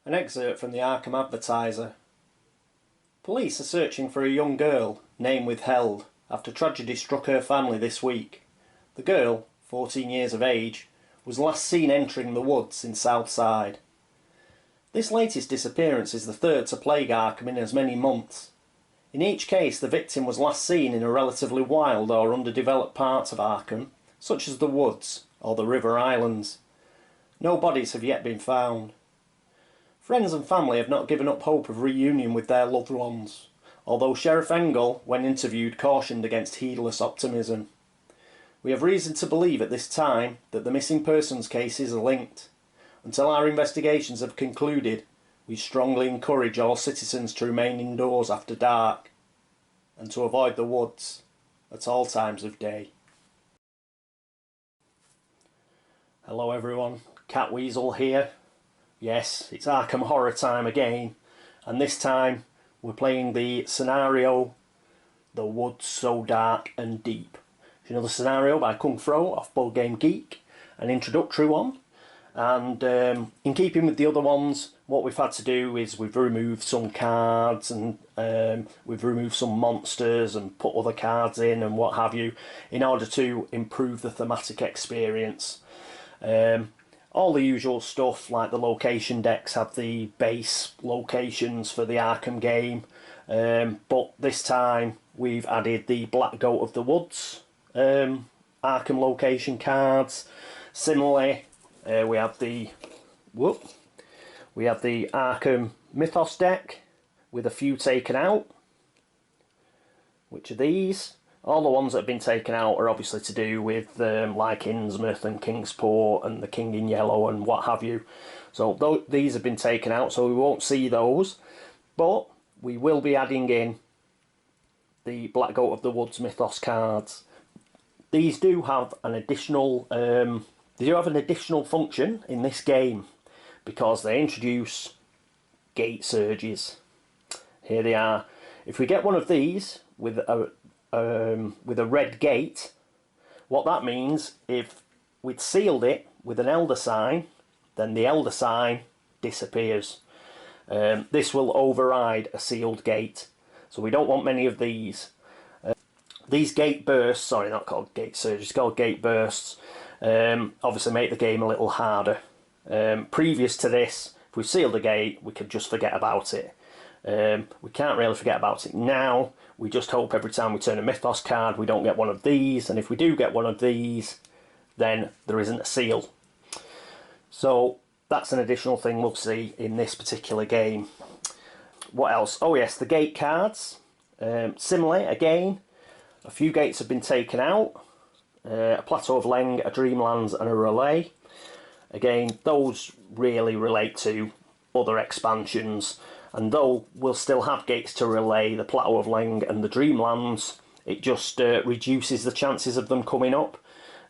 An excerpt from the Arkham Advertiser. Police are searching for a young girl, name withheld, after tragedy struck her family this week. The girl, 14 years of age, was last seen entering the woods in Southside. This latest disappearance is the third to plague Arkham in as many months. In each case, the victim was last seen in a relatively wild or underdeveloped part of Arkham, such as the woods or the River Islands. No bodies have yet been found. Friends and family have not given up hope of reunion with their loved ones, although Sheriff Engel, when interviewed, cautioned against heedless optimism. We have reason to believe at this time that the missing persons cases are linked. Until our investigations have concluded, we strongly encourage all citizens to remain indoors after dark and to avoid the woods at all times of day. Hello everyone, Catweazle here. Yes, it's Arkham Horror time again, and this time we're playing the scenario The Woods So Dark and Deep. It's another scenario by Kung Fro off Board Game Geek, an introductory one, and in keeping with the other ones, what we've had to do is we've removed some cards and we've removed some monsters and put other cards in and what have you, in order to improve the thematic experience. All the usual stuff, like the location decks have the base locations for the Arkham game, but this time we've added the Black Goat of the Woods Arkham location cards. Similarly, we have the Arkham Mythos deck with a few taken out. Which are these? All the ones that have been taken out are obviously to do with like Innsmouth and Kingsport and the King in Yellow and what have you. So these have been taken out, so we won't see those. But we will be adding in the Black Goat of the Woods Mythos cards. These do have an additional function in this game because they introduce gate surges. Here they are. If we get one of these with a red gate, what that means, if we'd sealed it with an elder sign, then the elder sign disappears. This will override a sealed gate, so we don't want many of these. These gate bursts, sorry, not called gate surges, it's called gate bursts, obviously make the game a little harder. Previous to this, if we sealed a gate, we could just forget about it. We can't really forget about it now. We just hope every time we turn a Mythos card we don't get one of these, and if we do get one of these, then there isn't a seal. So that's an additional thing we'll see in this particular game. What else? Oh yes, the gate cards. Similarly, again, a few gates have been taken out. A Plateau of Leng, a Dreamlands and a Relay. Again, those really relate to other expansions. And though we'll still have gates to relay the Plateau of Leng and the Dreamlands, it just reduces the chances of them coming up.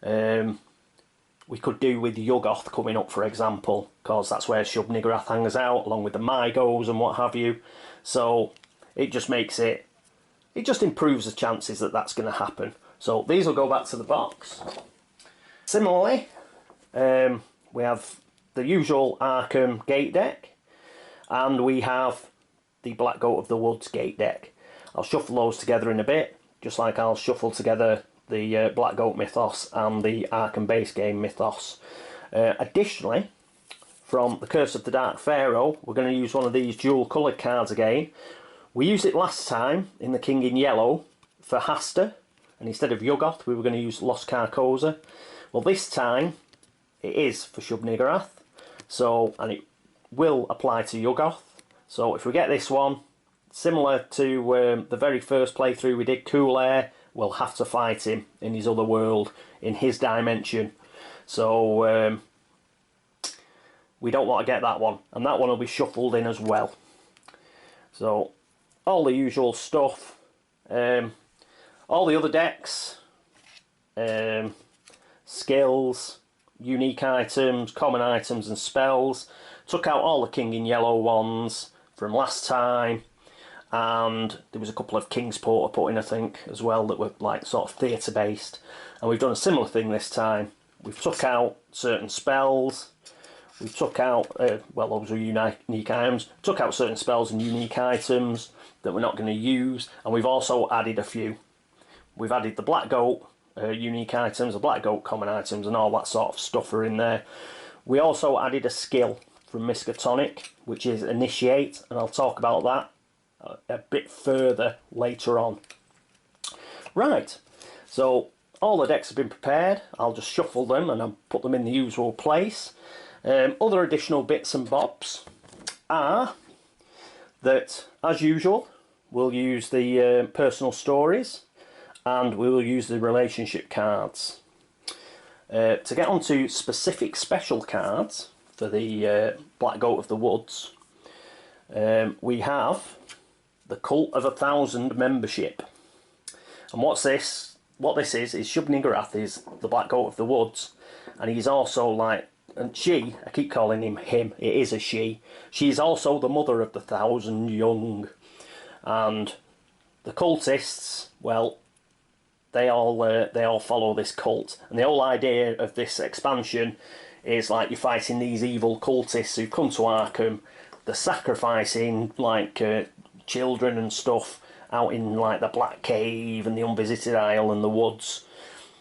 We could do with Yuggoth coming up, for example, because that's where Shub Niggurath hangs out, along with the Mygos and what have you. So it just makes it just improves the chances that that's going to happen. So these will go back to the box. Similarly, we have the usual Arkham gate deck. And we have the Black Goat of the Woods gate deck. I'll shuffle those together in a bit, just like I'll shuffle together the Black Goat Mythos and the Arkham base game Mythos. Additionally, from the Curse of the Dark Pharaoh, we're going to use one of these dual coloured cards again. We used it last time in the King in Yellow for Hasta, and instead of Yuggoth we were going to use Lost Carcosa. Well, this time it is for Shub Niggurath, and it will apply to Yuggoth. So if we get this one, similar to the very first playthrough we did Cool Air, we'll have to fight him in his other world, in his dimension. So we don't want to get that one, and that one will be shuffled in as well. So all the usual stuff, all the other decks, skills, unique items, common items and spells. Took out all the King in Yellow ones from last time, and there was a couple of Kingsport I put in, I think, as well, that were like sort of theatre based. And we've done a similar thing this time. We've took out certain spells, We took out, well, those were unique items. Took out certain spells and unique items that we're not going to use, and we've also added a few. We've added the Black Goat unique items, the Black Goat common items, and all that sort of stuff are in there. We also added a skill from Miskatonic, which is Initiate, and I'll talk about that a bit further later on. Right, so all the decks have been prepared. I'll just shuffle them and I'll put them in the usual place. Other additional bits and bobs are that, as usual, we'll use the personal stories and we will use the relationship cards. To get onto specific special cards for the Black Goat of the Woods, we have the Cult of 1,000 membership. And what this is Shub-Niggurath is the Black Goat of the Woods, and he's also like, and she, I keep calling him, it is a she. She's also the mother of the 1,000 young. And the cultists, well, they all follow this cult. And the whole idea of this expansion is like you're fighting these evil cultists who come to Arkham. They're sacrificing like children and stuff out in like the Black Cave and the Unvisited Isle and the woods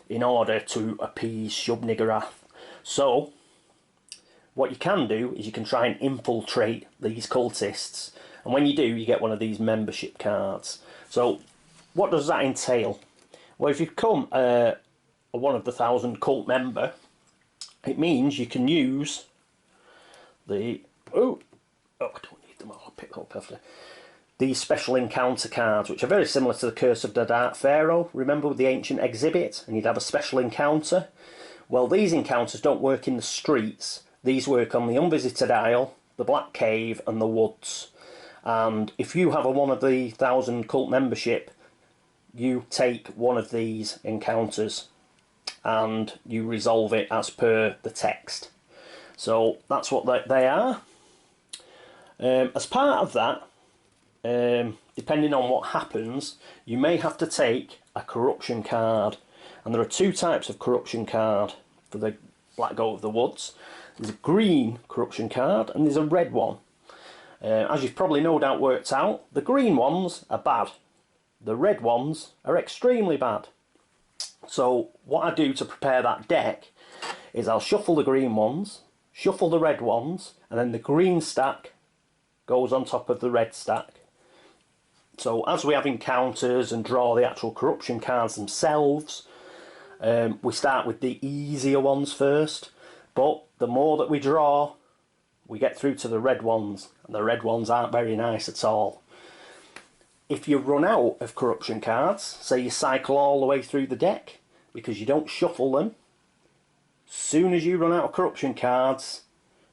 in order to appease Shub-Niggurath. So what you can do is you can try and infiltrate these cultists, and when you do, you get one of these membership cards. So what does that entail? Well, if you become one of the 1,000 cult member, it means you can use the I don't need them all, I'll pick them up after. These special encounter cards, which are very similar to the Curse of the Dark Pharaoh. Remember with the ancient exhibit, and you'd have a special encounter? Well, these encounters don't work in the streets. These work on the Unvisited Isle, the Black Cave, and the woods. And if you have one of the 1,000 cult membership, you take one of these encounters and you resolve it as per the text. So that's what they are. As part of that, depending on what happens, you may have to take a corruption card, and there are two types of corruption card for the Black Goat of the Woods. There's a green corruption card and there's a red one. As you've probably no doubt worked out, the green ones are bad, the red ones are extremely bad. So what I do to prepare that deck is I'll shuffle the green ones, shuffle the red ones, and then the green stack goes on top of the red stack. So as we have encounters and draw the actual corruption cards themselves, we start with the easier ones first, but the more that we draw, we get through to the red ones, and the red ones aren't very nice at all. If you run out of corruption cards, say you cycle all the way through the deck because you don't shuffle them, as soon as you run out of corruption cards,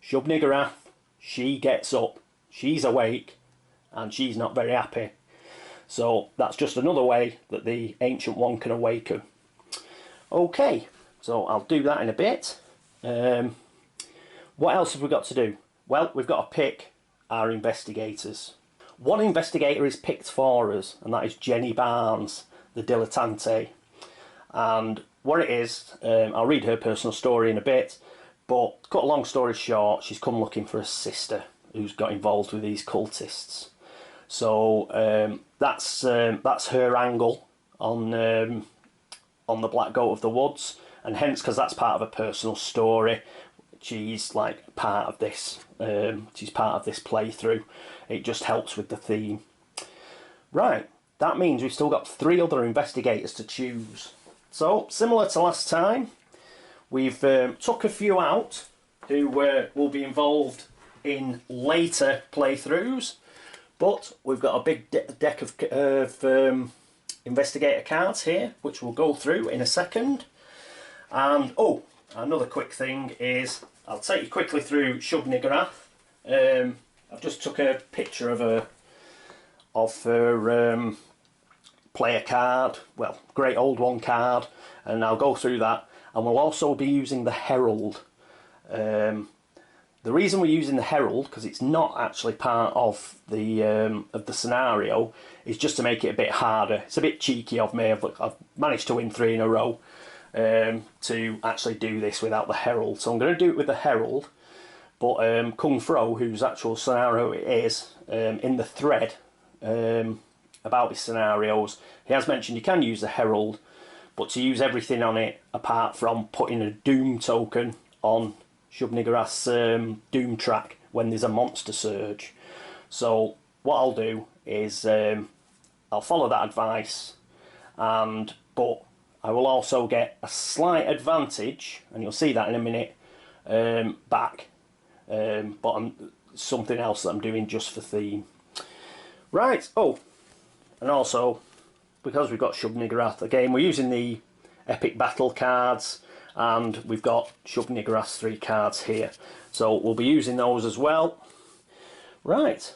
Shub-Niggurath, she gets up, she's awake, and she's not very happy. So that's just another way that the Ancient One can awaken. Okay, so I'll do that in a bit. What else have we got to do? Well, we've got to pick our investigators. One investigator is picked for us, and that is Jenny Barnes, the dilettante. And what it is, I'll read her personal story in a bit, but cut a long story short, she's come looking for a sister who's got involved with these cultists. So that's her angle on the Black Goat of the Woods, and hence, because that's part of a personal story, she's like part of this. She's part of this playthrough. It just helps with the theme. Right, that means we've still got 3 other investigators to choose. So similar to last time, we've took a few out who will be involved in later playthroughs. But we've got a big deck of investigator cards here, which we'll go through in a second. And oh, another quick thing is, I'll take you quickly through Shub-Niggurath. I've just took a picture of her player card, well, Great Old One card, and I'll go through that. And we'll also be using the Herald. The reason we're using the Herald, because it's not actually part of the scenario, is just to make it a bit harder. It's a bit cheeky of me. I've managed to win 3 in a row to actually do this without the Herald. So I'm going to do it with the Herald, But Kung Fro, whose actual scenario it is, in the thread about his scenarios, he has mentioned you can use the Herald, but to use everything on it apart from putting a Doom token on Shub-Niggurath's Doom track when there's a monster surge. So what I'll do is I'll follow that advice, but I will also get a slight advantage, and you'll see that in a minute, back. But something else that I'm doing just for theme. Right, oh, and also, because we've got Shub-Niggurath, again, we're using the Epic Battle cards, and we've got Shub-Niggurath's 3 cards here. So we'll be using those as well. Right,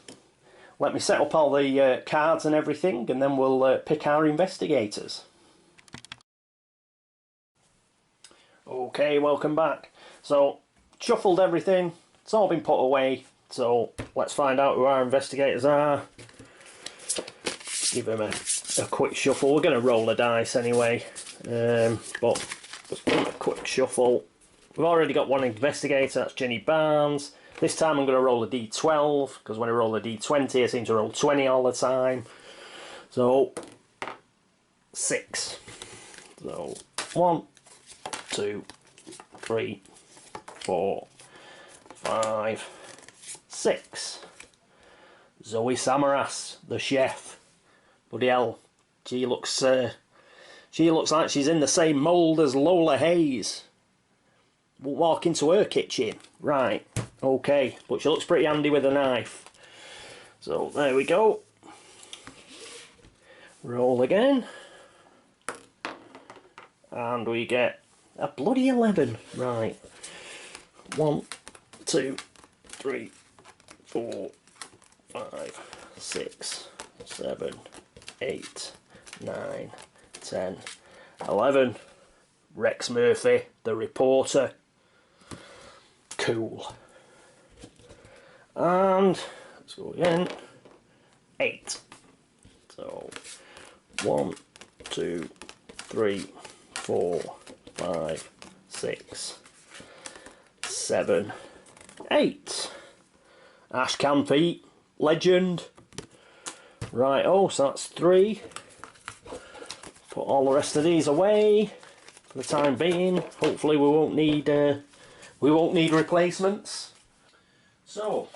let me set up all the cards and everything, and then we'll pick our investigators. Okay, welcome back. So, shuffled everything, it's all been put away, so let's find out who our investigators are. Give them a quick shuffle. We're going to roll the dice anyway, but just give them a quick shuffle. We've already got one investigator, that's Jenny Barnes. This time I'm going to roll a d12, because when I roll a d20 I seem to roll 20 all the time. So, 6. So, 1, 2, 3, 4, 5, 6. Zoe Samaras, the chef. Bloody hell, she looks like she's in the same mould as Lola Hayes. We'll walk into her kitchen. Right, okay, but she looks pretty handy with a knife. So there we go. Roll again. And we get a bloody 11. Right. 1, 2, 3, 4, 5, 6, 7, 8, 9, 10, 11. Rex Murphy, the reporter. Cool. And let's go again. 8. So 1, 2, 3, 4, 5, 6, 7, 8. Ashcan Pete, legend. Right, oh, so that's 3. Put all the rest of these away for the time being. Hopefully we won't need replacements. So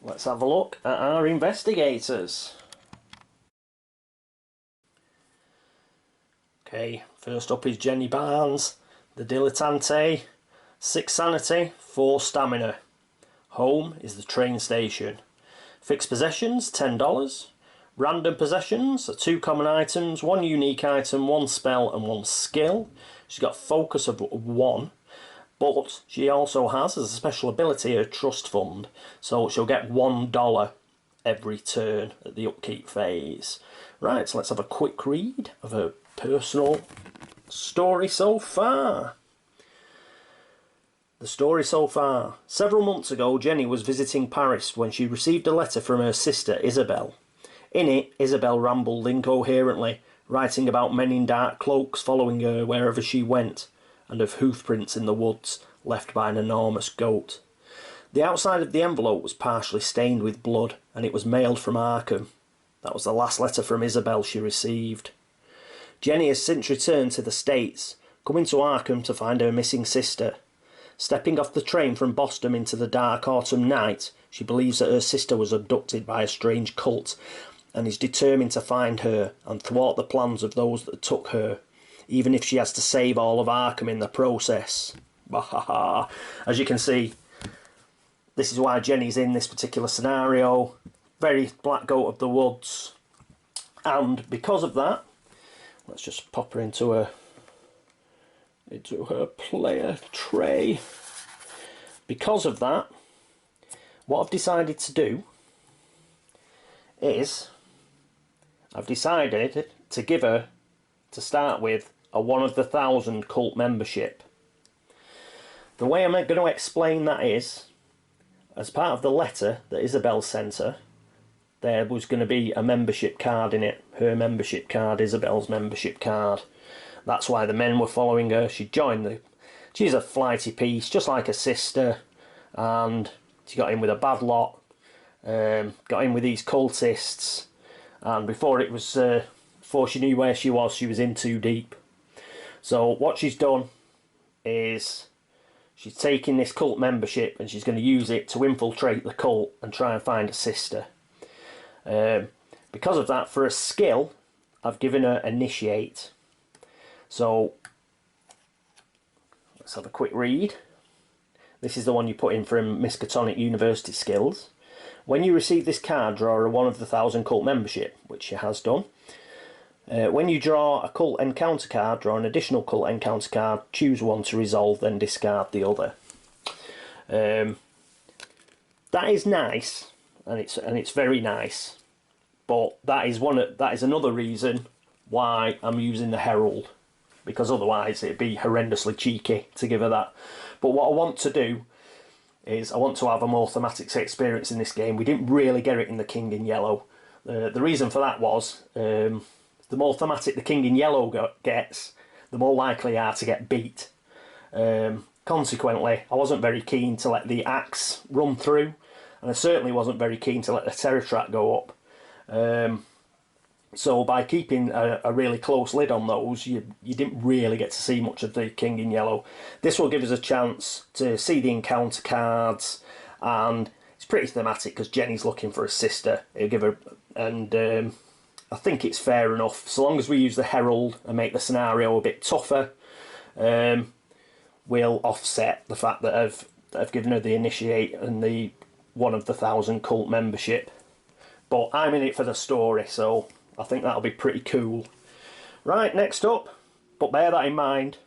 let's have a look at our investigators. Okay, first up is Jenny Barnes, the dilettante. 6 sanity, 4 stamina. Home is the train station. Fixed possessions, $10. Random possessions are 2 common items, 1 unique item, 1 spell and 1 skill. She's got focus of 1, but she also has as a special ability a trust fund, so she'll get $1 every turn at the upkeep phase. Right, so let's have a quick read of her personal story so far. The story so far. Several months ago, Jenny was visiting Paris when she received a letter from her sister, Isabel. In it, Isabel rambled incoherently, writing about men in dark cloaks following her wherever she went, and of hoofprints in the woods left by an enormous goat. The outside of the envelope was partially stained with blood, and it was mailed from Arkham. That was the last letter from Isabel she received. Jenny has since returned to the States, coming to Arkham to find her missing sister. Stepping off the train from Boston into the dark autumn night, she believes that her sister was abducted by a strange cult, and is determined to find her and thwart the plans of those that took her, even if she has to save all of Arkham in the process. Bahaha. As you can see, this is why Jenny's in this particular scenario. Very Black Goat of the Woods. And because of that, let's just pop her into her player tray. Because of that, what I've decided to do is I've decided to give her, to start with, a 1 of the 1,000 cult membership. The way I'm going to explain that is, as part of the letter that Isabel sent her, there was going to be a membership card in it. Her membership card, Isabel's membership card. That's why the men were following her. She's a flighty piece, just like her sister. and she got in with a bad lot, got in with these cultists, and before she knew where she was in too deep. So what she's done is she's taking this cult membership and she's going to use it to infiltrate the cult and try and find a sister. Because of that, for a skill, I've given her Initiate. So let's have a quick read. This is the one you put in from Miskatonic University Skills. When you receive this card, draw a 1 of the 1,000 cult membership, which she has done. When you draw a cult encounter card, draw an additional cult encounter card, choose one to resolve, then discard the other. That is nice, and it's very nice, but that is another reason why I'm using the Herald, because otherwise it'd be horrendously cheeky to give her that. But what I want to do is I want to have a more thematics experience in this game. We didn't really get it in the King in Yellow. The reason for that was the more thematic the King in Yellow gets, the more likely you are to get beat. Consequently, I wasn't very keen to let the axe run through, and I certainly wasn't very keen to let the terror track go up. So by keeping a really close lid on those, you didn't really get to see much of the King in Yellow. This will give us a chance to see the encounter cards, and it's pretty thematic because Jenny's looking for a sister. It'll give her, and I think it's fair enough. So long as we use the Herald and make the scenario a bit tougher, we'll offset the fact that I've given her the Initiate and the 1 of the 1,000 cult membership. But I'm in it for the story, so I think that'll be pretty cool. Right, next up, but bear that in mind,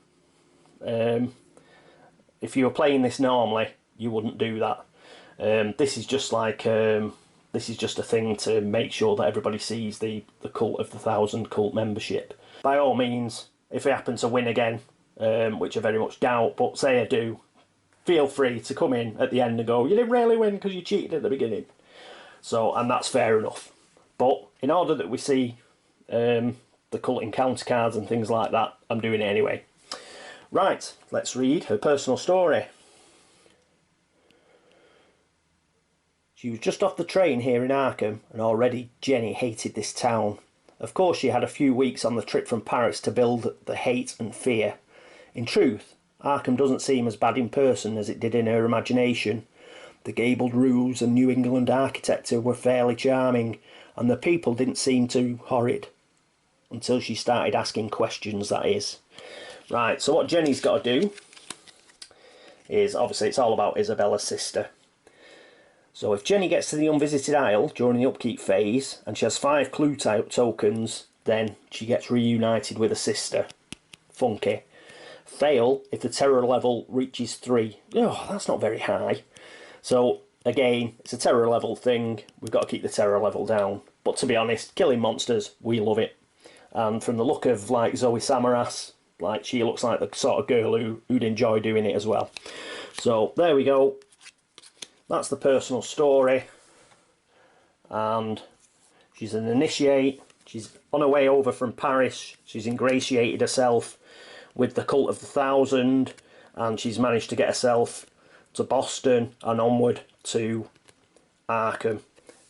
if you were playing this normally, you wouldn't do that. This is just like this is just a thing to make sure that everybody sees the cult of the 1,000 cult membership. By all means, if I happen to win again, which I very much doubt, but say I do, feel free to come in at the end and go, you didn't really win because you cheated at the beginning. So, and that's fair enough. But in order that we see the cult encounter cards and things like that, I'm doing it anyway. Right, let's read her personal story. She was just off the train here in Arkham, and already Jenny hated this town. Of course, she had a few weeks on the trip from Paris to build the hate and fear. In truth, Arkham doesn't seem as bad in person as it did in her imagination. The gabled roofs and New England architecture were fairly charming, and the people didn't seem too horrid. Until she started asking questions, that is. Right, so what Jenny's got to do is, obviously it's all about Isabella's sister. So if Jenny gets to the Unvisited Isle during the upkeep phase, and she has 5 clue tokens, then she gets reunited with a sister. Funky. Fail if the terror level reaches 3. Oh, that's not very high. So again, it's a terror level thing. We've got to keep the terror level down. But to be honest, killing monsters, we love it. And from the look of like Zoe Samaras, like she looks like the sort of girl who'd enjoy doing it as well. So there we go. That's the personal story. And she's an initiate. She's on her way over from Paris. She's ingratiated herself with the cult of the 1,000, and she's managed to get herself to Boston and onward to Arkham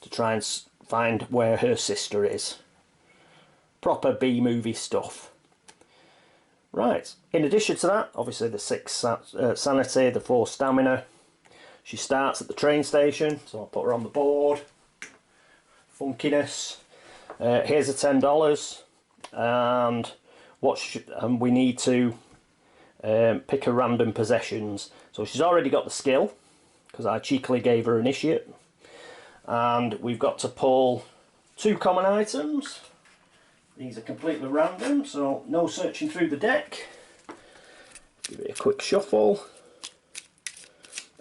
to try and find where her sister is. Proper B-movie stuff. Right, in addition to that, obviously the 6 sanity, the 4 stamina. She starts at the train station, so I'll put her on the board. Funkiness. Here's the $10, and we need to pick her random possessions. So she's already got the skill, because I cheekily gave her Initiate. And we've got to pull 2 common items. These are completely random, so no searching through the deck. Give it a quick shuffle.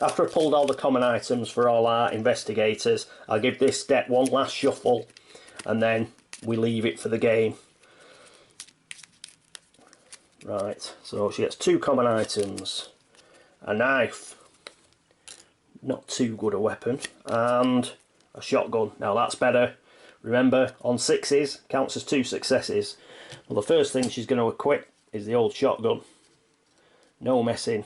After I pulled all the common items for all our investigators, I'll give this deck one last shuffle, and then we leave it for the game. Right, so she gets 2 common items, a knife, not too good a weapon, and a shotgun. Now that's better. Remember, on 6s, counts as 2 successes. Well, the first thing she's going to equip is the old shotgun. No messing.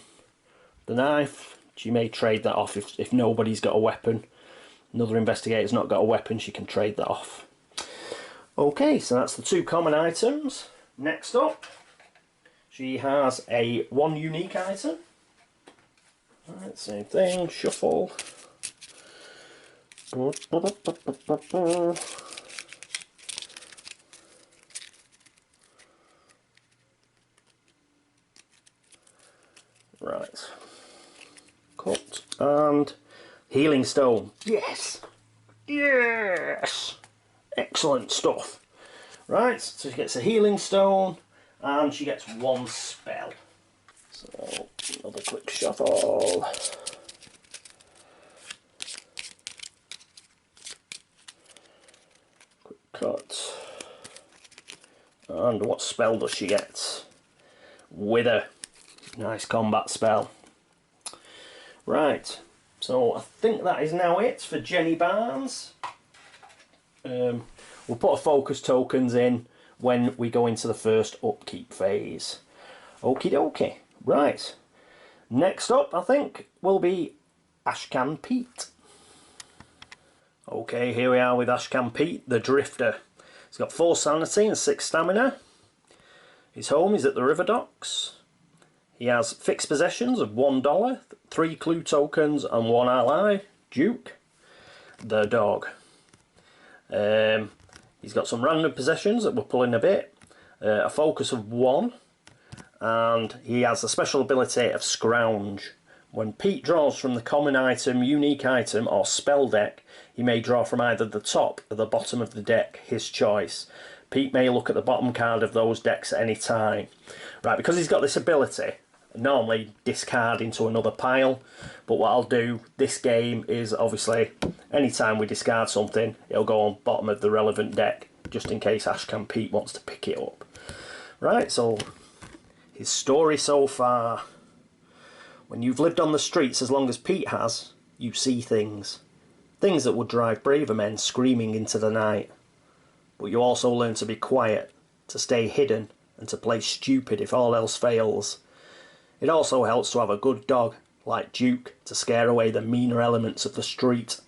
The knife, She may trade that off if nobody's got a weapon. Another investigator's not got a weapon, she can trade that off. Okay, so that's the 2 common items. Next up, she has a 1 unique item. Alright, same thing, shuffle. Right. Cut and healing stone. Yes! Yes! Excellent stuff. Right, so she gets a healing stone and she gets 1 spell. So, another quick shuffle. Quick cut. And what spell does she get? Witter. Nice combat spell. Right, so I think that is now it for Jenny Barnes. We'll put a focus tokens in when we go into the first upkeep phase. Okie dokie. Right, next up I think will be Ashcan Pete. Okay, here we are with Ashcan Pete, the Drifter. He's got 4 sanity and 6 stamina. His home is at the river docks. He has fixed possessions of $1, 3 clue tokens and 1 ally, Duke, the dog. He's got some random possessions that we'll pull in a bit, a focus of 1, and he has a special ability of Scrounge. When Pete draws from the common item, unique item or spell deck, he may draw from either the top or the bottom of the deck, his choice. Pete may look at the bottom card of those decks at any time. Right, because he's got this ability, normally discard into another pile, but what I'll do this game is obviously anytime we discard something, it'll go on bottom of the relevant deck, just in case Ashcan Pete wants to pick it up. Right, so his story so far. When you've lived on the streets as long as Pete has, you see things. Things that would drive braver men screaming into the night. But you also learn to be quiet, to stay hidden, and to play stupid if all else fails. It also helps to have a good dog, like Duke, to scare away the meaner elements of the street.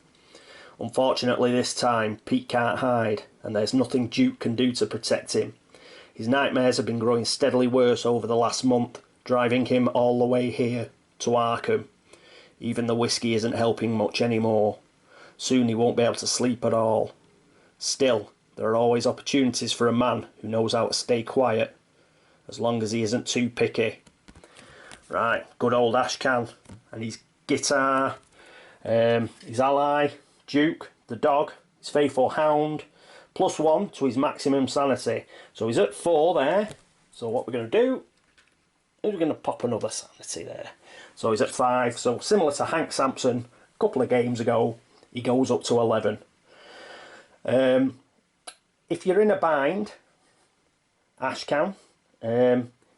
Unfortunately this time, Pete can't hide, and there's nothing Duke can do to protect him. His nightmares have been growing steadily worse over the last month, driving him all the way here, to Arkham. Even the whiskey isn't helping much anymore. Soon he won't be able to sleep at all. Still, there are always opportunities for a man who knows how to stay quiet, as long as he isn't too picky. Right, good old Ashcan and his guitar, his ally, Duke, the dog, his faithful hound, +1 to his maximum sanity. So he's at 4 there. So what we're going to do is we're going to pop another sanity there. So he's at 5. So similar to Hank Sampson a couple of games ago, he goes up to 11. If you're in a bind, Ashcan,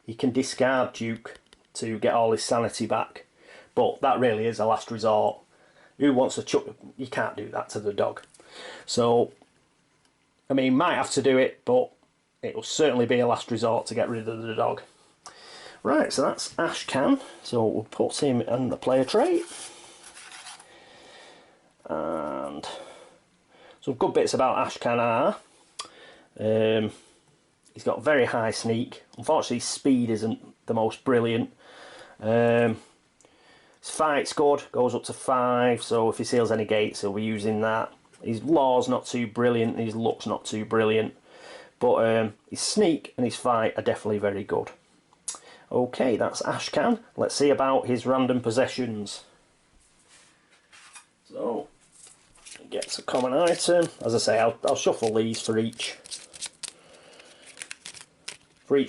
he can discard Duke to get all his sanity back, but that really is a last resort. Who wants to chuck? You can't do that to the dog. So, I mean, might have to do it, but it will certainly be a last resort to get rid of the dog. Right, so that's Ashcan. So we'll put him in the player trait. And some good bits about Ashcan are he's got very high sneak. Unfortunately, his speed isn't the most brilliant. His fight's good, goes up to 5, so if he seals any gates, he'll be using that. His law's not too brilliant, his luck's not too brilliant, but his sneak and his fight are definitely very good. Okay, that's Ashcan. Let's see about his random possessions. So, he gets a common item. As I say, I'll shuffle these for each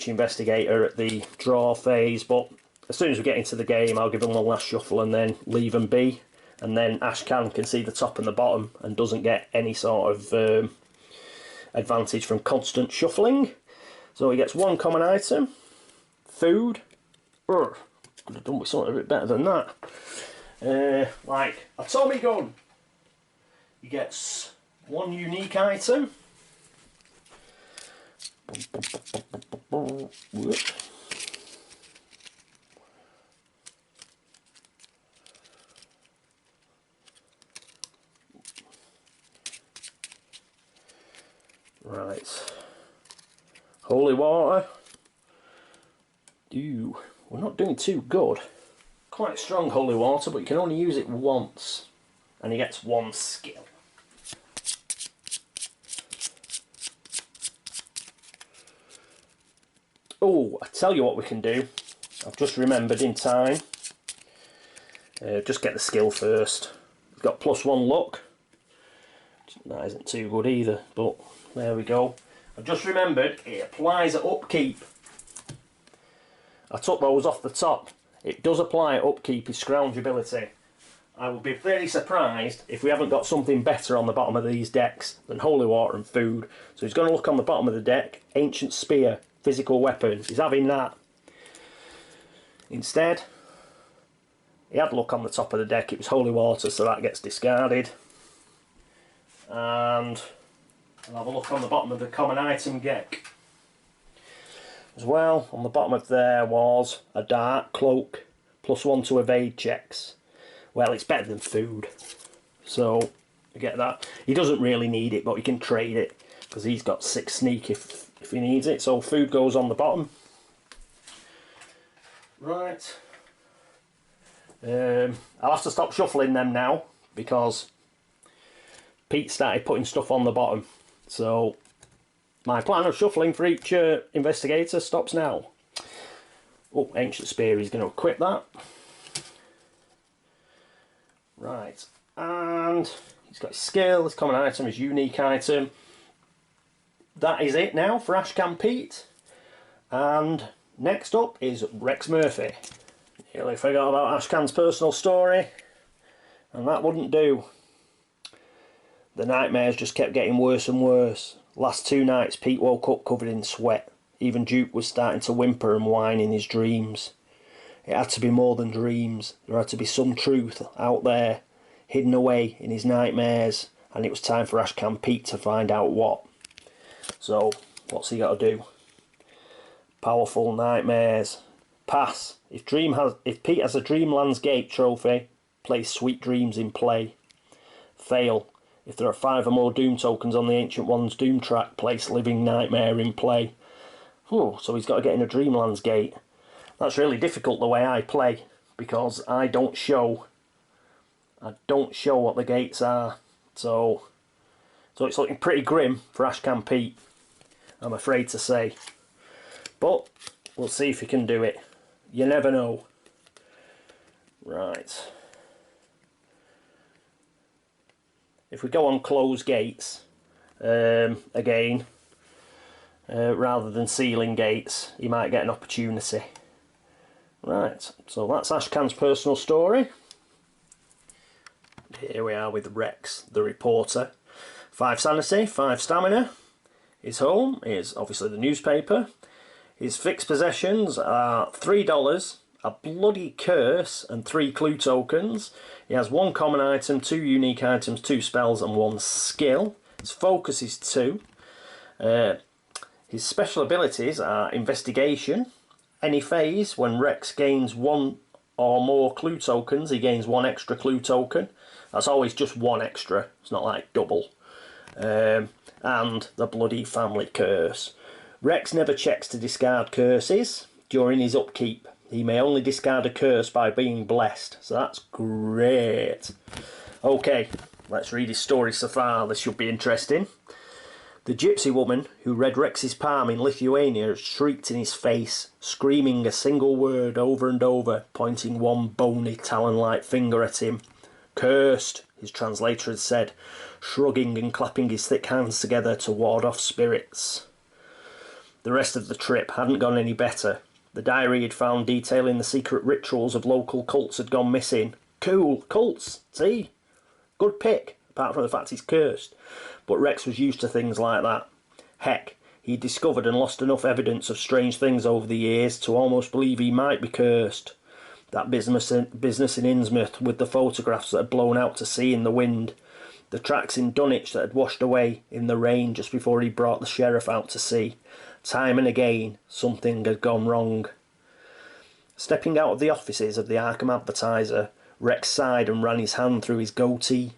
investigator at the draw phase, but as soon as we get into the game I'll give them one last shuffle and then leave them be, and then Ashcan can see the top and the bottom and doesn't get any sort of advantage from constant shuffling. So he gets 1 common item, food. Could have done with something a bit better than that. Like a Tommy gun. He gets 1 unique item. Right. Holy water. Ew, we're not doing too good. Quite strong holy water, but you can only use it once. And he gets 1 skill. Oh, I tell you what we can do. I've just remembered in time. Just get the skill first. We've got +1 luck. That isn't too good either, but there we go. I've just remembered it applies at upkeep. I took those off the top. It does apply at upkeep, his scrounge ability. I would be very surprised if we haven't got something better on the bottom of these decks than holy water and food. So he's going to look on the bottom of the deck, ancient spear, physical weapon. He's having that. Instead, he had luck on the top of the deck. It was holy water, so that gets discarded. And I'll have a look on the bottom of the common item deck. As well, on the bottom of there was a dark cloak, +1 to evade checks. Well, it's better than food, so you get that. He doesn't really need it, but he can trade it because he's got 6 sneak if he needs it. So food goes on the bottom. Right. I'll have to stop shuffling them now because Pete started putting stuff on the bottom. So my plan of shuffling for each investigator stops now. Oh, ancient spear, he's going to equip that. Right, and he's got his skill, his common item, his unique item. That is it now for Ashcan Pete. And next up is Rex Murphy. Nearly forgot about Ashcan's personal story, and that wouldn't do. The nightmares just kept getting worse and worse. Last 2 nights Pete woke up covered in sweat. Even Duke was starting to whimper and whine in his dreams. It had to be more than dreams. There had to be some truth out there, hidden away in his nightmares, and it was time for Ashcan Pete to find out what. So, what's he got to do? Powerful nightmares. Pass. If Pete has a Dreamland's Gate trophy, place Sweet Dreams in play. Fail. If there are 5 or more Doom tokens on the Ancient One's Doom track, place Living Nightmare in play. Oh, so he's got to get in a Dreamland's Gate. That's really difficult the way I play, because I don't show what the gates are. So it's looking pretty grim for Ashcan Pete, I'm afraid to say. But we'll see if he can do it. You never know. Right. If we go on close gates, again, rather than sealing gates, he might get an opportunity. Right, so that's Ashcan's personal story. Here we are with Rex, the reporter. 5 sanity, 5 stamina. His home is obviously the newspaper. His fixed possessions are $3, a bloody curse and 3 clue tokens. He has 1 common item, 2 unique items, 2 spells and 1 skill. His focus is 2. His special abilities are investigation. Any phase, when Rex gains 1 or more clue tokens, he gains 1 extra clue token. That's always just 1 extra, it's not like double. And the bloody family curse. Rex never checks to discard curses during his upkeep. He may only discard a curse by being blessed, so that's great. Okay, let's read his story so far. This should be interesting. The gypsy woman who read Rex's palm in Lithuania shrieked in his face, screaming a single word over and over, pointing 1 bony talon-like finger at him. Cursed, his translator had said, shrugging and clapping his thick hands together to ward off spirits. The rest of the trip hadn't gone any better. The diary he'd found detailing the secret rituals of local cults had gone missing. Cool, cults, see? Good pick, apart from the fact he's cursed. But Rex was used to things like that. Heck, he'd discovered and lost enough evidence of strange things over the years to almost believe he might be cursed. That business in Innsmouth with the photographs that had blown out to sea in the wind. The tracks in Dunwich that had washed away in the rain just before he brought the sheriff out to sea. Time and again, something had gone wrong. Stepping out of the offices of the Arkham Advertiser, Rex sighed and ran his hand through his goatee.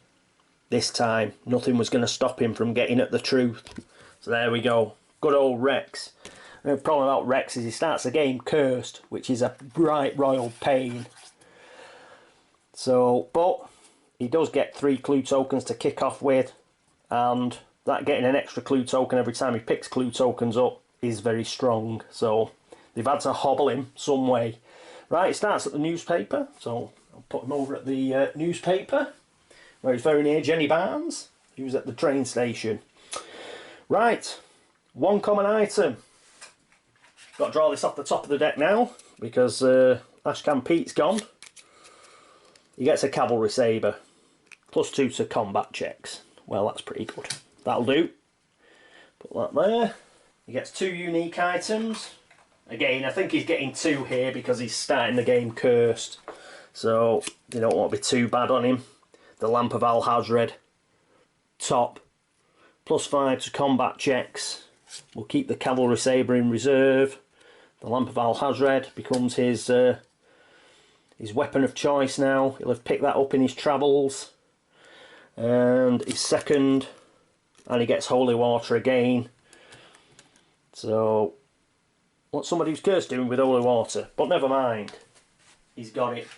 This time, nothing was going to stop him from getting at the truth. So there we go. Good old Rex. The problem about Rex is he starts the game cursed, which is a right royal pain. So, but he does get 3 clue tokens to kick off with, and that getting an extra clue token every time he picks clue tokens up is very strong. So they've had to hobble him some way. Right, he starts at the newspaper, so I'll put him over at the newspaper, where he's very near Jenny Barnes, who's at the train station. Right, 1 common item. Got to draw this off the top of the deck now, because Ashcan Pete's gone. He gets a cavalry sabre, +2 to combat checks. Well, that's pretty good. That'll do. Put that there. He gets 2 unique items. Again, I think he's getting 2 here because he's starting the game cursed. So, you don't want to be too bad on him. The Lamp of Alhazred. Top. +5 to combat checks. We'll keep the cavalry sabre in reserve. The Lamp of Alhazred becomes his weapon of choice now. He'll have picked that up in his travels. And his second, and he gets holy water again. So, what's somebody who's cursed doing with holy water? But never mind, he's got it.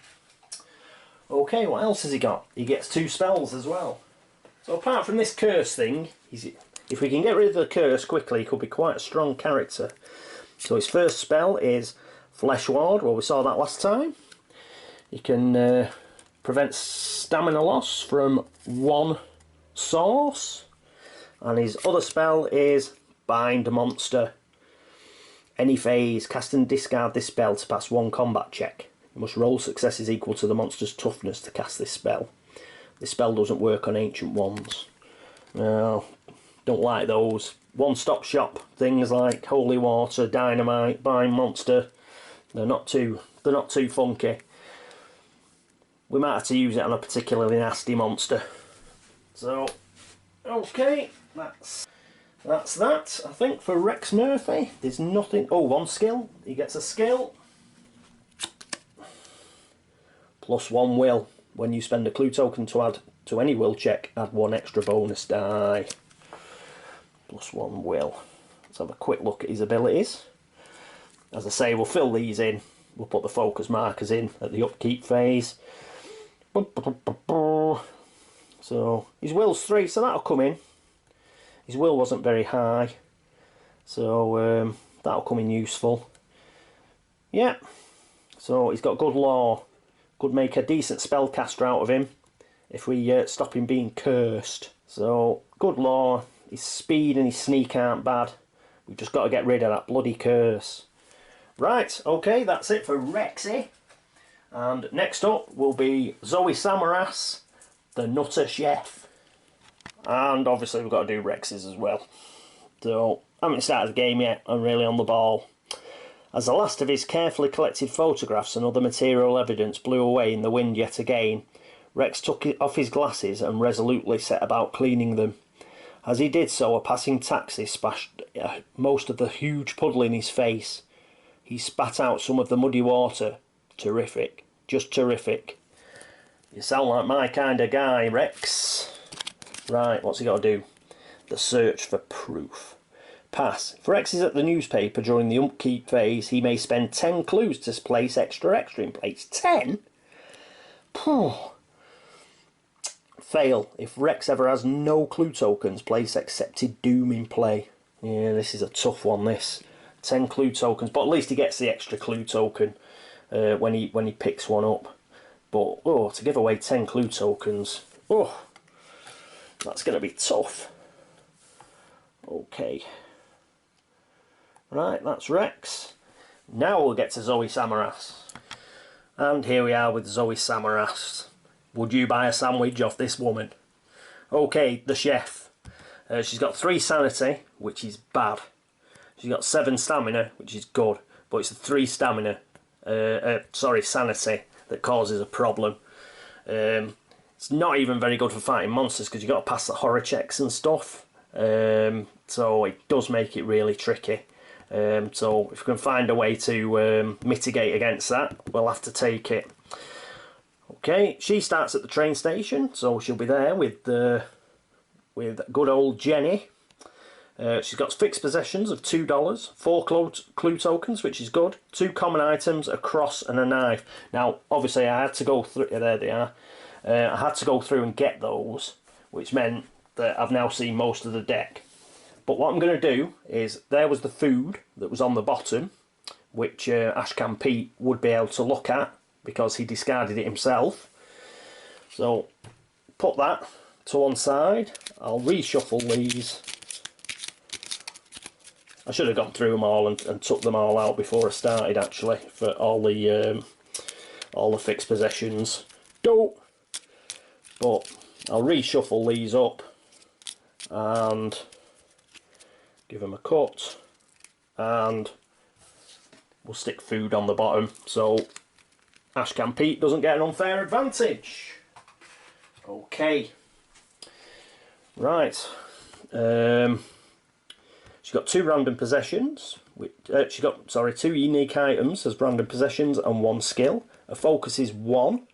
Okay, what else has he got? He gets 2 spells as well. So apart from this curse thing, if we can get rid of the curse quickly, he could be quite a strong character. So his first spell is Flesh Ward. Well, we saw that last time. He can prevent stamina loss from 1 source. And his other spell is Bind Monster. Any phase, cast and discard this spell to pass 1 combat check. You must roll successes equal to the monster's toughness to cast this spell. This spell doesn't work on ancient ones. No, don't like those. One-stop shop things like holy water, dynamite, bind monster. They're not too funky. We might have to use it on a particularly nasty monster. So, okay, that's that. I think for Rex Murphy, there's nothing. Oh, 1 skill. He gets a skill. +1 will. When you spend a clue token to add to any will check, add 1 extra bonus die. +1 will. Let's have a quick look at his abilities. As I say, we'll fill these in. We'll put the focus markers in at the upkeep phase. So his will's 3, so that'll come in. His will wasn't very high, so that'll come in useful. Yeah, so he's got good law. Could make a decent spellcaster out of him if we stop him being cursed. So good law. His speed and his sneak aren't bad. We've just got to get rid of that bloody curse. Right, okay, that's it for Rexy. And next up will be Zoe Samaras, the Nutter Chef. And obviously we've got to do Rex's as well. So, I haven't started the game yet, I'm really on the ball. As the last of his carefully collected photographs and other material evidence blew away in the wind yet again, Rex took off his glasses and resolutely set about cleaning them. As he did so, a passing taxi splashed most of the huge puddle in his face. He spat out some of the muddy water. Terrific. Just terrific. You sound like my kind of guy, Rex. Right, what's he got to do? The search for proof. Pass. If Rex is at the newspaper during the upkeep phase, he may spend 10 clues to place extra in place. 10? Fail. If Rex ever has no clue tokens, place accepted doom in play. Yeah, this is a tough one, this. 10 clue tokens, but at least he gets the extra clue token when he picks one up. But, oh, to give away 10 clue tokens, oh, that's going to be tough. Okay. Right, that's Rex. Now we'll get to Zoe Samaras. And here we are with Zoe Samaras. Would you buy a sandwich off this woman? Okay, the chef. She's got 3 sanity, which is bad. She's got 7 stamina, which is good. But it's the 3 sanity that causes a problem. It's not even very good for fighting monsters because you've got to pass the horror checks and stuff. So it does make it really tricky. So if we can find a way to mitigate against that, we'll have to take it. Okay, she starts at the train station, so she'll be there with good old Jenny. She's got fixed possessions of $2, 4 clue tokens, which is good, 2 common items, a cross and a knife. Now, obviously I had to go through, there they are, I had to go through and get those, which meant that I've now seen most of the deck. But what I'm going to do is, there was the food that was on the bottom, which Ashcan Pete would be able to look at, because he discarded it himself. So, put that to one side. I'll reshuffle these. I should have gone through them all and took them all out before I started, actually, for all the fixed possessions. But I'll reshuffle these up and give them a cut, and we'll stick food on the bottom so Ashcan Pete doesn't get an unfair advantage. Okay, right. She's got 2 random possessions. She's got, sorry, 2 unique items as random possessions and 1 skill. Her focus is 1.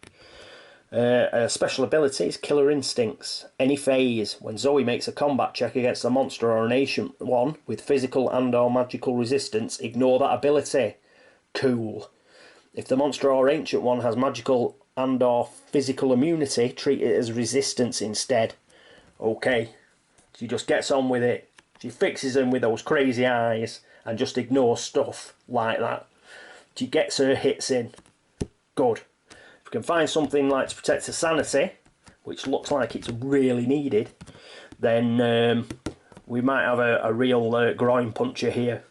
Her special ability is Killer Instincts. Any phase, when Zoe makes a combat check against a monster or an ancient one with physical and or magical resistance, ignore that ability. Cool. If the monster or ancient one has magical and or physical immunity, treat it as resistance instead. Okay. She just gets on with it. She fixes them with those crazy eyes and just ignores stuff like that. She gets her hits in. Good. If we can find something like to protect her sanity, which looks like it's really needed, then we might have a real groin puncher here.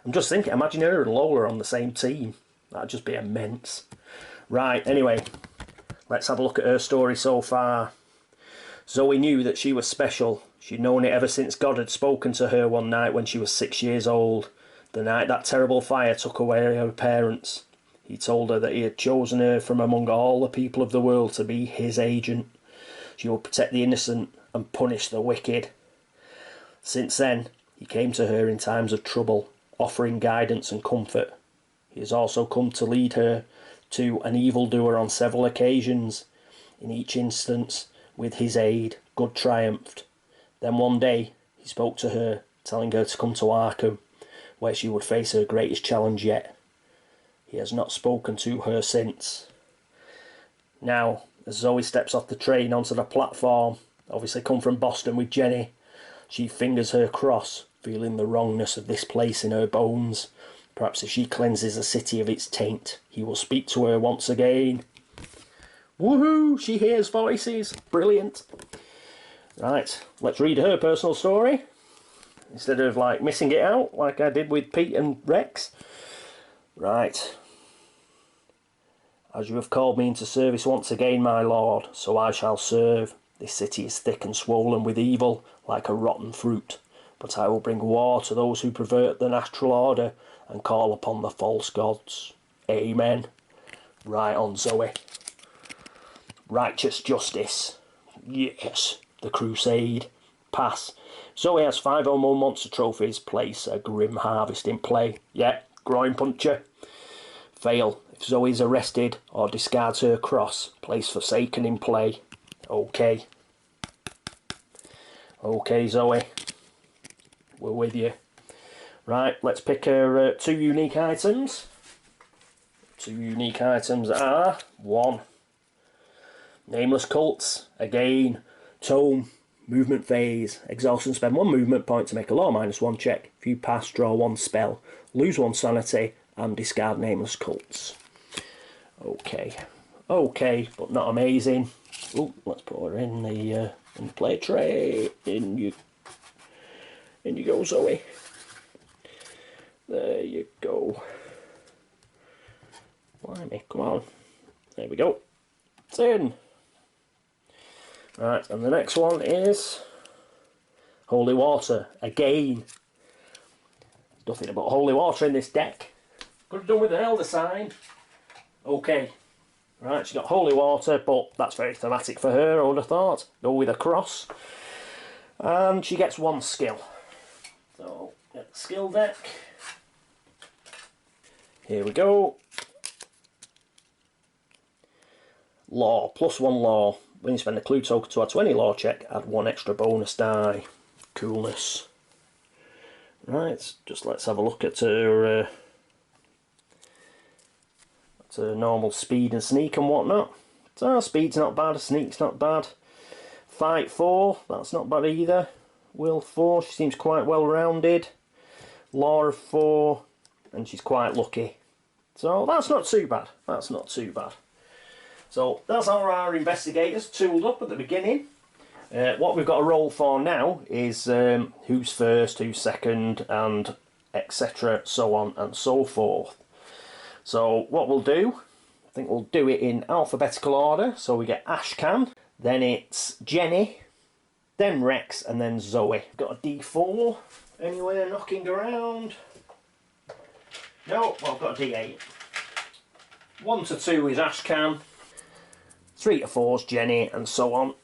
I'm just thinking, imagine her and Lola on the same team. That'd just be immense. Right, anyway, let's have a look at her story so far. Zoe knew that she was special. She'd known it ever since God had spoken to her one night when she was 6 years old. The night that terrible fire took away her parents. He told her that he had chosen her from among all the people of the world to be his agent. She would protect the innocent and punish the wicked. Since then, he came to her in times of trouble, offering guidance and comfort. He has also come to lead her to an evildoer on several occasions. In each instance, with his aid, good triumphed. Then one day, he spoke to her, telling her to come to Arkham, where she would face her greatest challenge yet. He has not spoken to her since. Now, as Zoe steps off the train onto the platform, obviously come from Boston with Jenny, she fingers her cross, feeling the wrongness of this place in her bones. Perhaps if she cleanses the city of its taint, he will speak to her once again. Woohoo! She hears voices. Brilliant. Right, let's read her personal story. Instead of like missing it out like I did with Pete and Rex. Right. As you have called me into service once again, my lord, so I shall serve. This city is thick and swollen with evil, like a rotten fruit. But I will bring war to those who pervert the natural order and call upon the false gods. Amen. Right on, Zoe. Righteous justice. Yes. The crusade. Pass. Zoe has 5 or more monster trophies. Place a grim harvest in play. Yeah, groin puncher. Fail. If Zoe is arrested or discards her cross, place Forsaken in play. Okay. Okay, Zoe. We're with you. Right, let's pick her 2 unique items. 2 unique items are 1. Nameless Cults. Again. Tome. Movement phase. Exhaustion. Spend 1 movement point to make a law -1 check. If you pass, draw 1 spell. Lose 1 sanity and discard Nameless Cults. Okay. Okay, but not amazing. Oh, let's put her in the play tray. In you go, Zoe. There you go. Blimey, come on. There we go. It's in. Right, and the next one is Holy Water. Again. Nothing about Holy Water in this deck. Could have done with an Elder Sign. Okay. Right, she's got Holy Water, but that's very thematic for her, I would have thought. Go with a cross. And she gets 1 skill. So, get the skill deck. Here we go. Law, +1 law. When you spend a clue token to add to any law check, add 1 extra bonus die. Coolness. Right, just let's have a look at her, normal speed and sneak and whatnot. So speed's not bad, sneak's not bad. Fight 4, that's not bad either. Will 4, she seems quite well rounded. Law of 4, and she's quite lucky. So that's not too bad, that's not too bad. So that's all our investigators tooled up at the beginning. What we've got to roll for now is who's first, who's second, and etc. so on and so forth. So what we'll do, I think we'll do it in alphabetical order. So we get Ashcan, then it's Jenny, then Rex, and then Zoe. Got a D4 anywhere knocking around? No, well, I've got a D8. 1 to 2 is Ashcan, 3 to 4 is Jenny, and so on.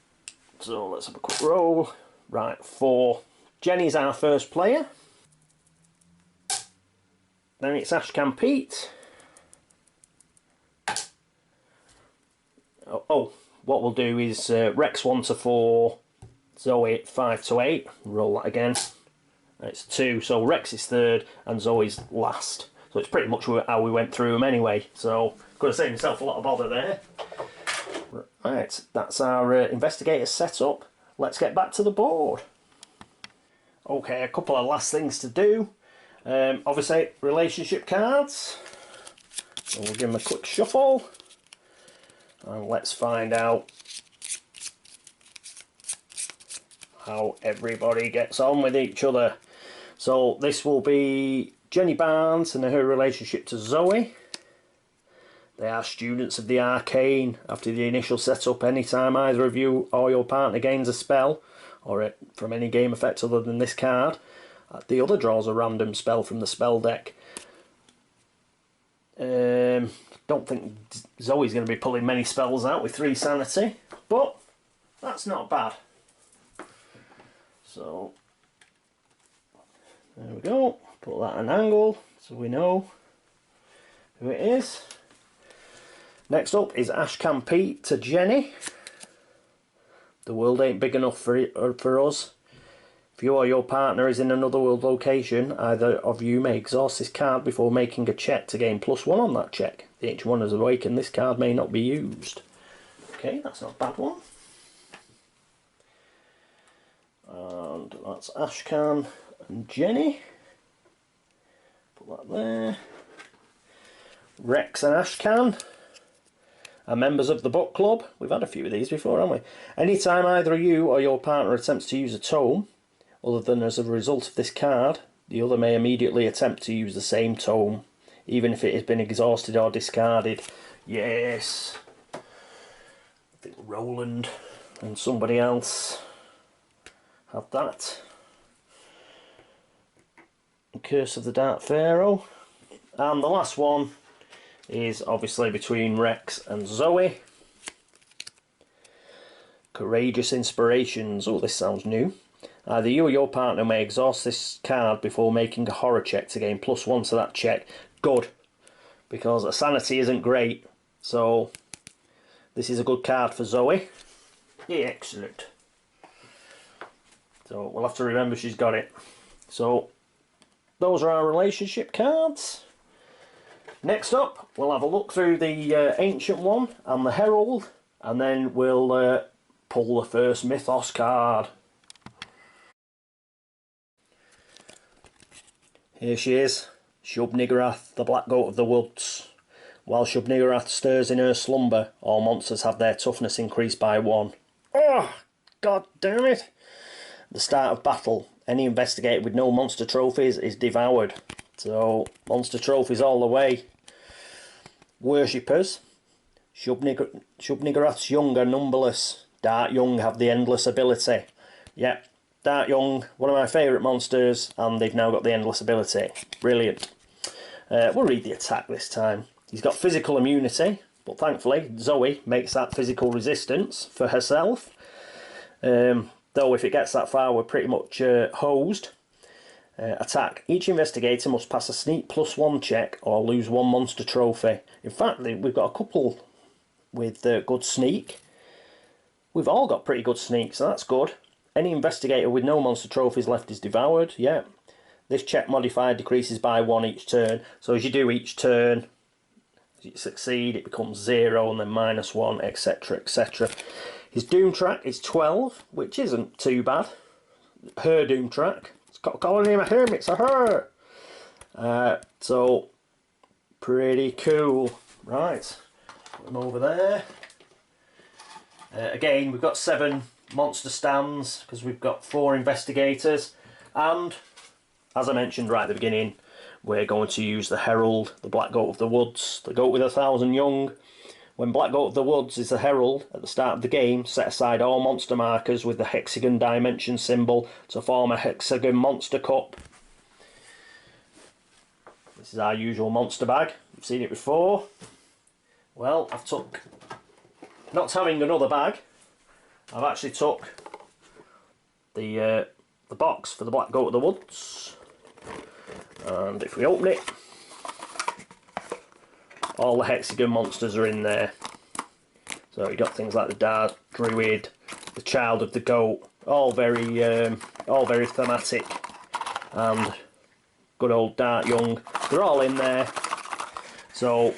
So let's have a quick roll. Right, 4. Jenny's our first player. Then it's Ashcan Pete. Oh, what we'll do is Rex 1 to 4, Zoe 5 to 8. Roll that again. It's 2, so Rex is third and Zoe's last. So it's pretty much how we went through them anyway. So could have saved myself a lot of bother there. Right, that's our investigator set up. Let's get back to the board. Okay, a couple of last things to do. Obviously, relationship cards. So we'll give them a quick shuffle. And let's find out how everybody gets on with each other. So this will be Jenny Barnes and her relationship to Zoe. They are students of the arcane. After the initial setup, anytime either of you or your partner gains a spell, or from any game effect other than this card, the other draws a random spell from the spell deck. Don't think Zoe's going to be pulling many spells out with 3 sanity, but that's not bad. So there we go. Put that at an angle so we know who it is. Next up is Ashcan Pete to Jenny. The world ain't big enough for us. If you or your partner is in another world location, either of you may exhaust this card before making a check to gain +1 on that check. The Ancient One is awakened. This card may not be used. Okay, that's not a bad one. And that's Ashcan and Jenny. Put that there. Rex and Ashcan are members of the book club. We've had a few of these before, haven't we? Anytime either you or your partner attempts to use a tome, other than as a result of this card, the other may immediately attempt to use the same tome, even if it has been exhausted or discarded. Yes. I think Roland and somebody else have that. Curse of the Dark Pharaoh. And the last one is obviously between Rex and Zoe. Courageous Inspirations. Oh, this sounds new. Either you or your partner may exhaust this card before making a horror check to gain +1 to that check. Good, because a sanity isn't great, so this is a good card for Zoe. Yeah, excellent. So we'll have to remember she's got it. So those are our relationship cards. Next up, we'll have a look through the Ancient One and the Herald, and then we'll pull the first Mythos card. Here she is, Shub-Niggurath, the Black Goat of the Woods. While Shub-Niggurath stirs in her slumber, all monsters have their toughness increased by 1. Oh, god damn it! At the start of battle, any investigator with no monster trophies is devoured. So, monster trophies all the way. Worshippers. Shub-Niggurath's young are numberless. Dark Young have the endless ability. Yep, Dark Young, one of my favourite monsters, and they've now got the endless ability. Brilliant. We'll read the attack this time. He's got physical immunity, but thankfully Zoe makes that physical resistance for herself. Though if it gets that far, we're pretty much hosed. Attack. Each investigator must pass a sneak +1 check or lose 1 monster trophy. In fact, we've got a couple with good sneak. We've all got pretty good sneak, so that's good. Any investigator with no monster trophies left is devoured. Yeah. This check modifier decreases by 1 each turn. So as you do each turn, as you succeed, it becomes 0 and then -1, etc, etc. His doom track is 12, which isn't too bad. Her doom track. It's got calling him a him, it's a her. So pretty cool. Right, put them over there. Again, we've got 7 monster stands because we've got 4 investigators, and as I mentioned right at the beginning, we're going to use the Herald, the Black Goat of the Woods, the goat with 1,000 young. When Black Goat of the Woods is the Herald at the start of the game, set aside all monster markers with the hexagon dimension symbol to form a hexagon monster cup. This is our usual monster bag. You've seen it before. Well, I've took, not having another bag, I've actually took the box for the Black Goat of the Woods. And if we open it, all the hexagon monsters are in there. So you've got things like the Dark Druid, the Child of the Goat, all very thematic, and good old Dark Young. They're all in there. So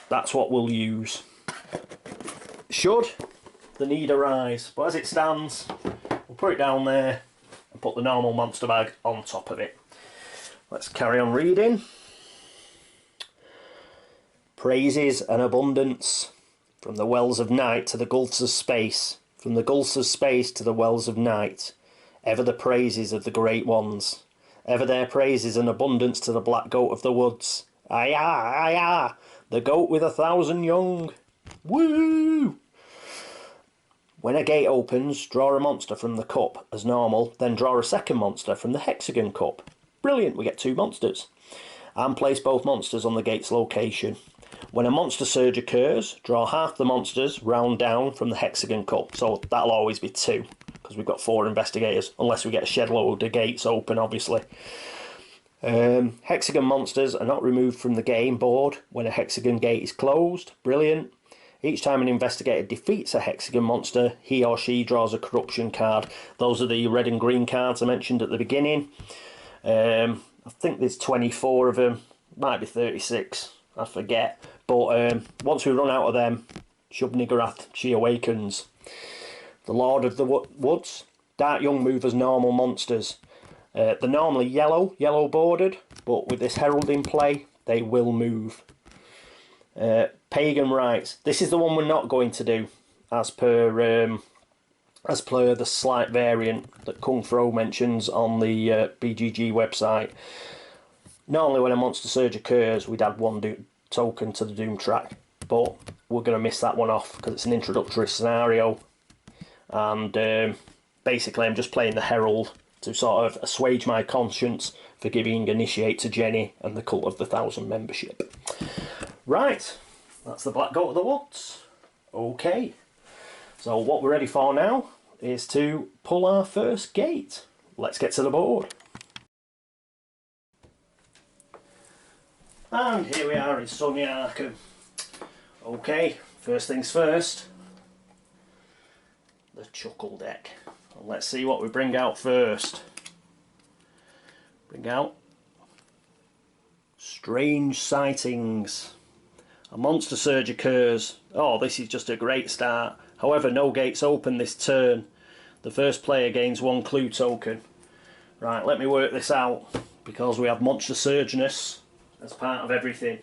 that's what we'll use. Should the need arise, but as it stands, we'll put it down there and put the normal monster bag on top of it. Let's carry on reading. Praises and abundance, from the wells of night to the gulfs of space, from the gulfs of space to the wells of night, ever the praises of the great ones, ever their praises and abundance to the Black Goat of the Woods. Aye, aye, aye, aye, the goat with 1,000 young. Woo! When a gate opens, draw a monster from the cup as normal, then draw a second monster from the hexagon cup. Brilliant, we get 2 monsters. And place both monsters on the gate's location. When a monster surge occurs, draw half the monsters round down from the hexagon cup. So that'll always be 2, because we've got 4 investigators, unless we get a shed load of gates open, obviously. Hexagon monsters are not removed from the game board when a hexagon gate is closed. Brilliant. Each time an investigator defeats a hexagon monster, he or she draws a corruption card. Those are the red and green cards I mentioned at the beginning. I think there's 24 of them, might be 36, I forget. But once we run out of them, Shub-Niggurath, she awakens. The Lord of the Woods. Dark Young move as normal monsters. They're normally yellow bordered, but with this Herald in play, they will move. Pagan Rites. This is the one we're not going to do, as per the slight variant that Kung Fro mentions on the BGG website. Normally when a monster surge occurs, we'd add 1 token to the Doom track, but we're going to miss that one off because it's an introductory scenario, and basically I'm just playing the Herald to sort of assuage my conscience for giving Initiate to Jenny and the Cult of the 1,000 membership. Right, that's the Black Goat of the Woods. Okay, so what we're ready for now is to pull our first gate. Let's get to the board. And here we are in sunny Arkham. Okay, first things first, the Chuckle deck. And let's see what we bring out first. Bring out Strange Sightings. A monster surge occurs. Oh, this is just a great start. However, no gates open this turn. The first player gains 1 clue token. Right, let me work this out, because we have monster surgeness as part of everything.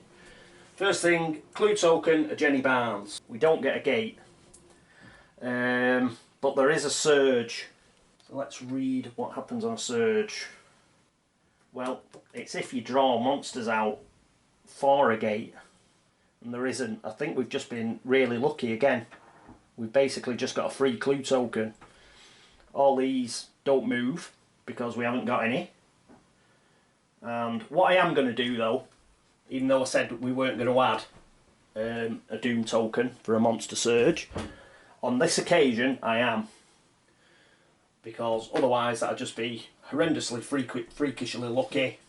First thing, clue token, a Jenny Barnes. We don't get a gate. But there is a surge. So let's read what happens on a surge. Well, it's if you draw monsters out for a gate. And there isn't. I think we've just been really lucky again. We've basically just got a free clue token. All these don't move because we haven't got any. And what I am going to do though, even though I said we weren't going to add a Doom token for a monster surge, on this occasion I am. Because otherwise that'd just be horrendously freakishly lucky.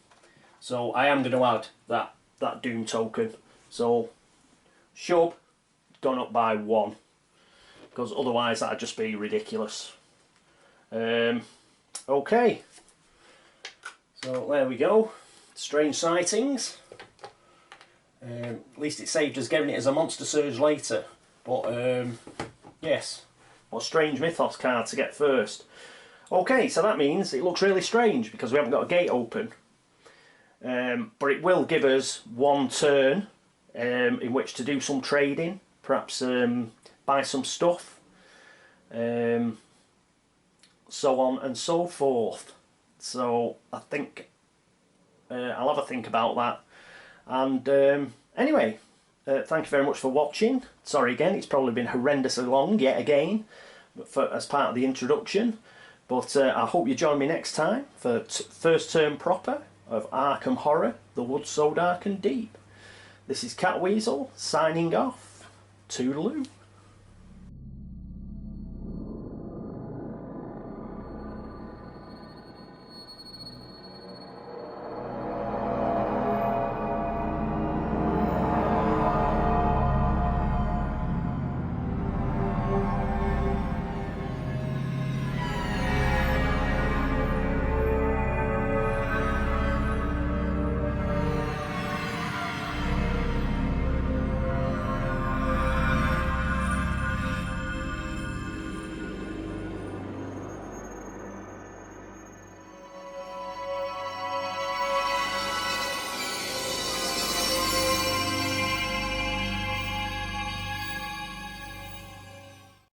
So I am going to add that Doom token. So Shub gone up by 1, because otherwise that'd just be ridiculous. Okay, so there we go. Strange sightings. At least it saved us getting it as a Monster Surge later. But yes, what strange mythos card to get first. Okay, so that means it looks really strange because we haven't got a gate open. But it will give us one turn in which to do some trading, perhaps buy some stuff, so on and so forth. So I think I'll have a think about that. And anyway, thank you very much for watching. Sorry again, it's probably been horrendously long yet again as part of the introduction. But I hope you join me next time for first term proper of Arkham Horror, The Wood So Dark and Deep. This is Catweazle signing off. Toodaloo.